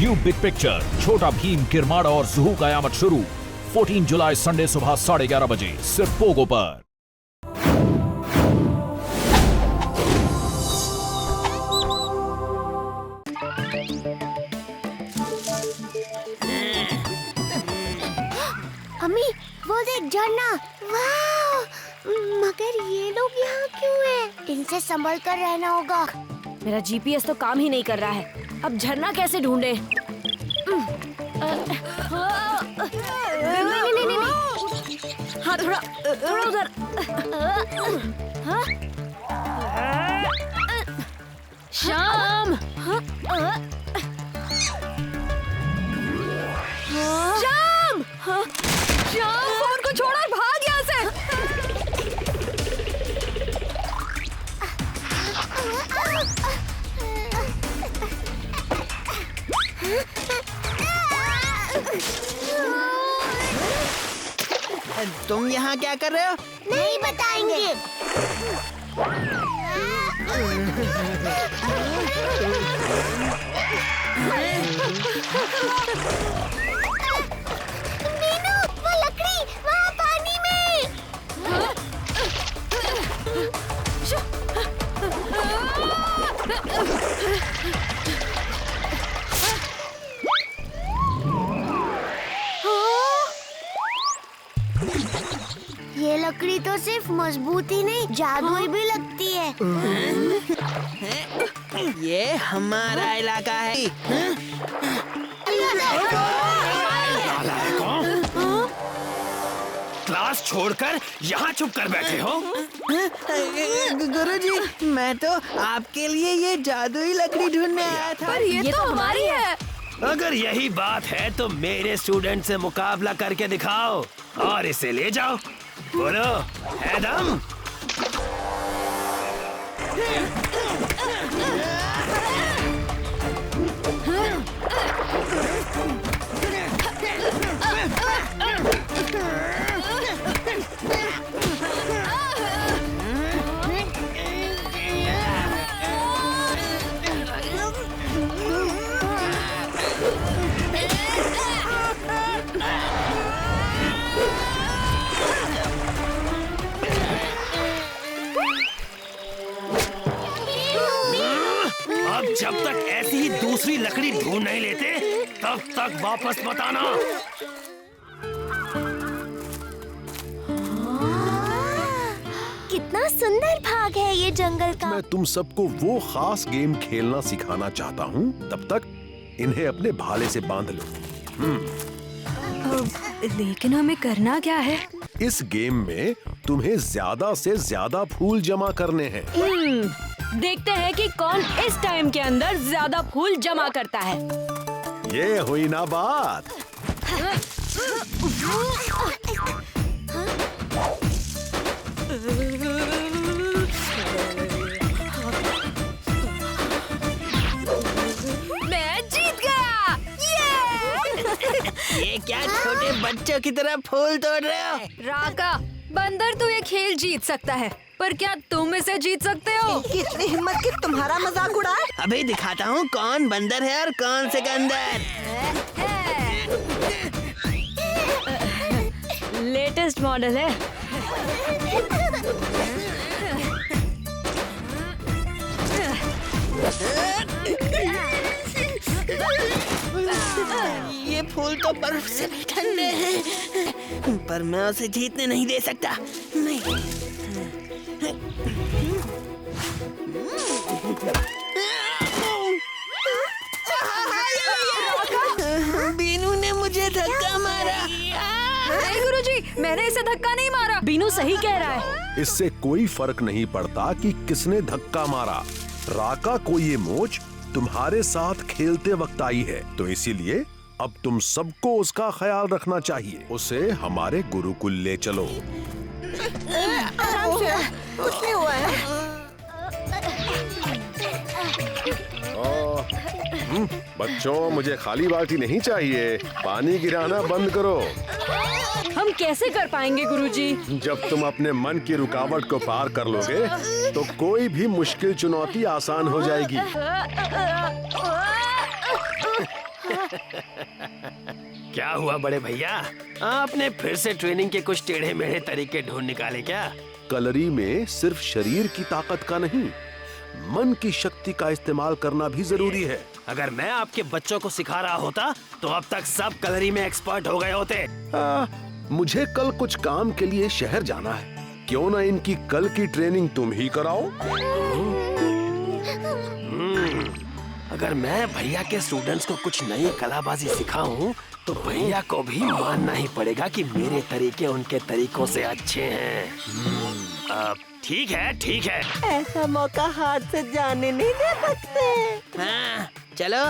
New big picture छोटा भीम, किरमाड़ा और जुहू कयामत शुरू 14 जुलाई संडे सुबह 11:30 बजे सिर्फ पोगो पर। अम्मी वो देख झरना, वाह! मगर ये लोग यहाँ क्यों हैं? इनसे संभल कर रहना होगा। मेरा जीपीएस तो काम ही नहीं कर रहा है। अब झरना कैसे ढूंढे? नहीं। हाँ थोड़ा उधर। श्याम, श्याम, श्याम फोन को छोड़ और भाग यहाँ से। तुम यहाँ क्या कर रहे हो? नहीं बताएंगे। मीनू, वो लकड़ी वहाँ पानी में। ये लकड़ी तो सिर्फ मजबूत ही नहीं, जादुई भी लगती है। ये हमारा इलाका है। क्लास छोड़कर यहाँ चुप कर बैठे हो? गुरुजी, मैं तो आपके लिए ये जादुई लकड़ी ढूंढने आया था। पर ये तो हमारी है। अगर यही बात है तो मेरे स्टूडेंट से मुकाबला करके दिखाओ और इसे ले जाओ। बोलो, है दम? अब जब तक ऐसी ही दूसरी लकड़ी ढूंढ नहीं लेते तब तक वापस मत आना। कितना सुंदर भाग है ये जंगल का। मैं तुम सबको वो खास गेम खेलना सिखाना चाहता हूँ। तब तक इन्हें अपने भाले से बांध लो। लेकिन हमें करना क्या है? इस गेम में तुम्हें ज्यादा से ज्यादा फूल जमा करने हैं। देखते हैं कि कौन इस टाइम के अंदर ज्यादा फूल जमा करता है। ये हुई ना बात। मैं जीत गया। ये क्या छोटे बच्चों की तरह फूल तोड़ रहे हो? राका, बंदर तो ये खेल जीत सकता है, पर क्या तुम इसे जीत सकते हो? कितनी हिम्मत की तुम्हारा मजाक उड़ाए? अभी दिखाता हूँ कौन बंदर है और कौन सिकंदर। लेटेस्ट मॉडल है। ये फूल तो बर्फ से भी ठंडे हैं, पर मैं उसे जीतने नहीं दे सकता। नहीं। बीनू ने मुझे धक्का मारा। नहीं गुरुजी, मैंने इसे धक्का नहीं मारा। बीनू सही कह रहा है। इससे कोई फर्क नहीं पड़ता कि किसने धक्का मारा। राका को ये मोच तुम्हारे साथ खेलते वक्त आई है, तो इसीलिए अब तुम सबको उसका ख्याल रखना चाहिए। उसे हमारे गुरुकुल ले चलो। आराम से, कुछ नहीं हुआ है। बच्चों, मुझे खाली बाल्टी नहीं चाहिए। पानी गिराना बंद करो। हम कैसे कर पाएंगे गुरुजी? जब तुम अपने मन की रुकावट को पार कर लोगे तो कोई भी मुश्किल चुनौती आसान हो जाएगी। क्या हुआ बड़े भैया, आपने फिर से ट्रेनिंग के कुछ टेढ़े मेढ़े तरीके ढूंढ निकाले क्या? कलरी में सिर्फ शरीर की ताकत का नहीं, मन की शक्ति का इस्तेमाल करना भी जरूरी है। अगर मैं आपके बच्चों को सिखा रहा होता तो अब तक सब कलरी में एक्सपर्ट हो गए होते। मुझे कल कुछ काम के लिए शहर जाना है, क्यों ना इनकी कल की ट्रेनिंग तुम ही कराओ? अगर मैं भैया के स्टूडेंट्स को कुछ नई कलाबाजी सिखाऊं तो भैया को भी मानना ही पड़ेगा कि मेरे तरीके उनके तरीकों से अच्छे हैं। ठीक है ठीक है, ऐसा मौका हाथ से जाने नहीं दे सकते। हाँ, चलो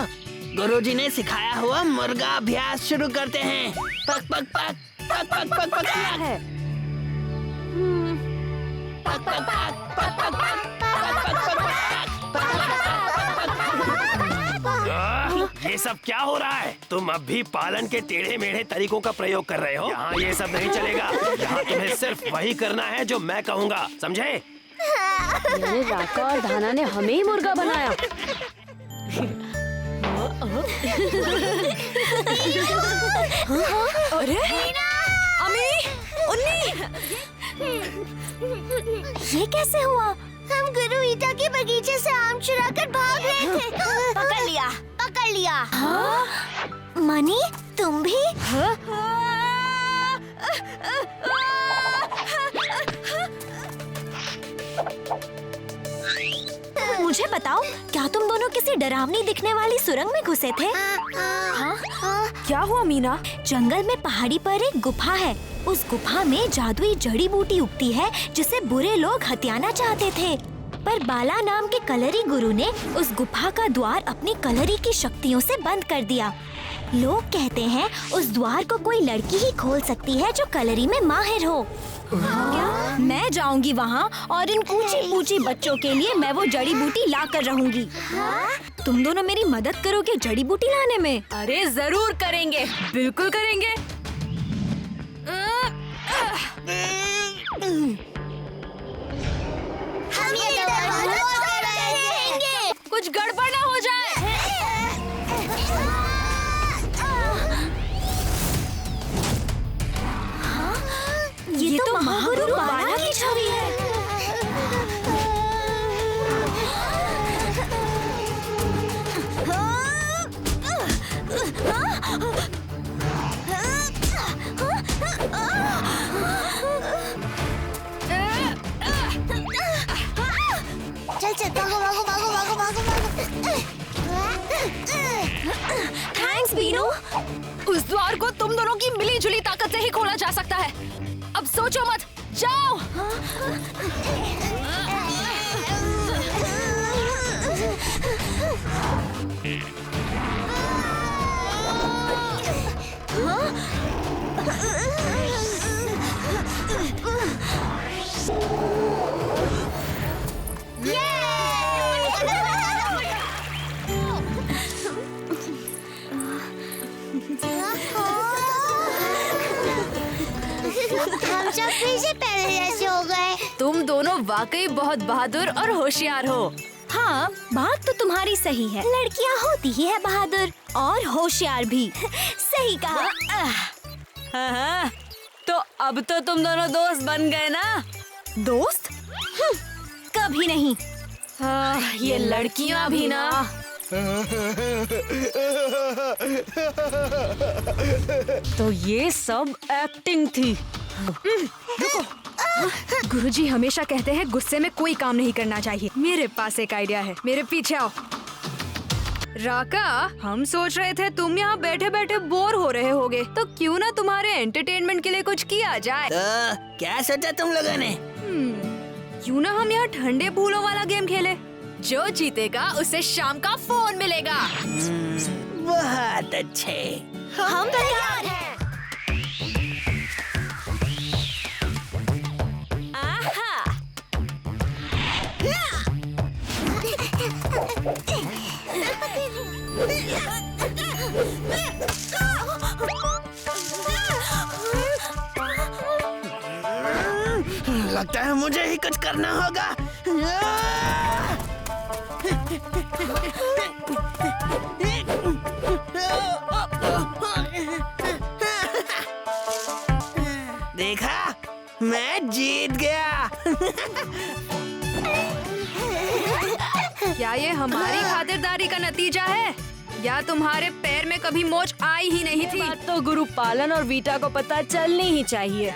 गुरुजी ने सिखाया हुआ मुर्गा अभ्यास शुरू करते हैं। पक पक पक पक पक पक पक है। पक पक पक पक पक पक ये सब क्या हो रहा है? तुम अब भी पालन के टेढ़े मेढ़े तरीकों का प्रयोग कर रहे हो। यहाँ ये सब नहीं चलेगा। यहाँ तुम्हें सिर्फ वही करना है जो मैं कहूँगा, समझे? मेरे राका और धाना ने हमें ही मुर्गा बनाया। अरे अमी, उन्नी, ये कैसे हुआ? हम गुरु ईटा के बगीचे से आम चुरा कर भाग रहे थे। पकड़ लिया, पकड़ लिया। मनी, तुम भी? मुझे बताओ, क्या तुम दोनों किसी डरावनी दिखने वाली सुरंग में घुसे थे? हाँ? क्या हुआ मीना? जंगल में पहाड़ी पर एक गुफा है। उस गुफा में जादुई जड़ी बूटी उगती है जिसे बुरे लोग हथियाना चाहते थे, पर बाला नाम के कलरी गुरु ने उस गुफा का द्वार अपनी कलरी की शक्तियों से बंद कर दिया। लोग कहते हैं उस द्वार को कोई लड़की ही खोल सकती है जो कलरी में माहिर हो। क्या? मैं जाऊंगी वहाँ और इन पूछी बच्चों के लिए मैं वो जड़ी बूटी ला कर रहूंगी। तुम दोनों मेरी मदद करोगे जड़ी बूटी लाने में? अरे जरूर करेंगे, बिल्कुल करेंगे। हम ये दरवाजा रहेंगे। कुछ गड़बड़ ना हो जाए। ये तो महागुरु बाला की छवि है। चल चल, भागो भागो भागो भागो भागो भागो। थैंक्स बीनू। उस द्वार को तुम दोनों की मिली जुली ताकत से ही खोला जा सकता है। अब सोचो मत, जाओ। हम सब फिर से पहले जैसे हो गए। तुम दोनों वाकई बहुत बहादुर और होशियार हो। हाँ, बात तो तुम्हारी सही है। लड़कियाँ होती ही है बहादुर और होशियार भी। सही कहा। हाँ, तो अब तो तुम दोनों दोस्त बन गए ना? दोस्त? कभी नहीं। ये लड़कियाँ भी ना। तो ये सब एक्टिंग थी। रुको, गुरुजी हमेशा कहते हैं गुस्से में कोई काम नहीं करना चाहिए। मेरे पास एक आइडिया है, मेरे पीछे आओ। राका, हम सोच रहे थे तुम यहाँ बैठे बैठे बोर हो रहे होगे, तो क्यों ना तुम्हारे एंटरटेनमेंट के लिए कुछ किया जाए। तो क्या सोचा तुम लोगों ने? क्यों ना हम यहाँ ठंडे फूलों वाला गेम खेले। जो जीतेगा उसे शाम का फोन मिलेगा। बहुत अच्छे। हम तैयार हैं। लगता है मुझे ही कुछ करना होगा। जीत गया। क्या ये हमारी खातिरदारी का नतीजा है या तुम्हारे पैर में कभी मोच आई ही नहीं थी? बात तो गुरु पालन और वीटा को पता चलनी ही चाहिए।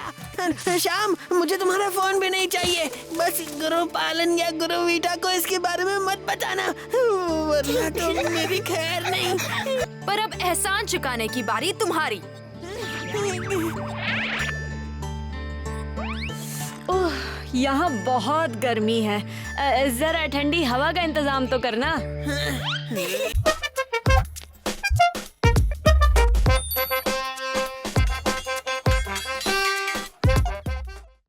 श्याम, मुझे तुम्हारा फोन भी नहीं चाहिए। बस गुरु पालन या गुरु वीटा को इसके बारे में मत बताना, वरना तो मेरी खैर नहीं। पर अब एहसान चुकाने की बारी तुम्हारी। ओह, यहाँ बहुत गर्मी है। जरा ठंडी हवा का इंतजाम तो करना।